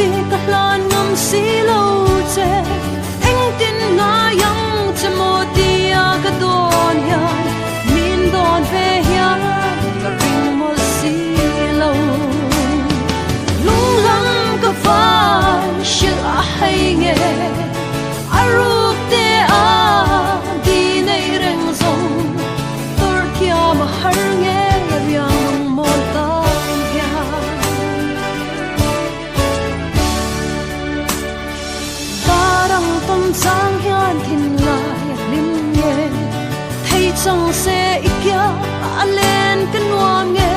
đi cả lan ngâm xí lâu chê anh tin ngã yang chê mô tia cả đồn ya min đồn về ya cả ring mô xí lâu lung lăng cả vai shil a hay nghe aruk te a di nei reng zong tor kia mà har nghe riang mô ta sang hian thin lai lim nghe thấy chẳng sẽ ikia alen kan nuam nghe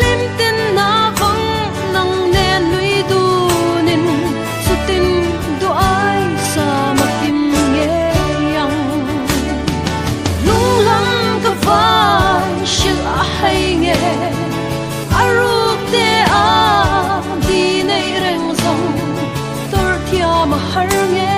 lim tin na vong nang nen lui du nin su tin du ai sa ma kim nghe yang lung lam ka vai shil a hay nghe aruk te a di nei reng zong tor thia ma har nghe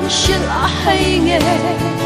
shil a hay nghe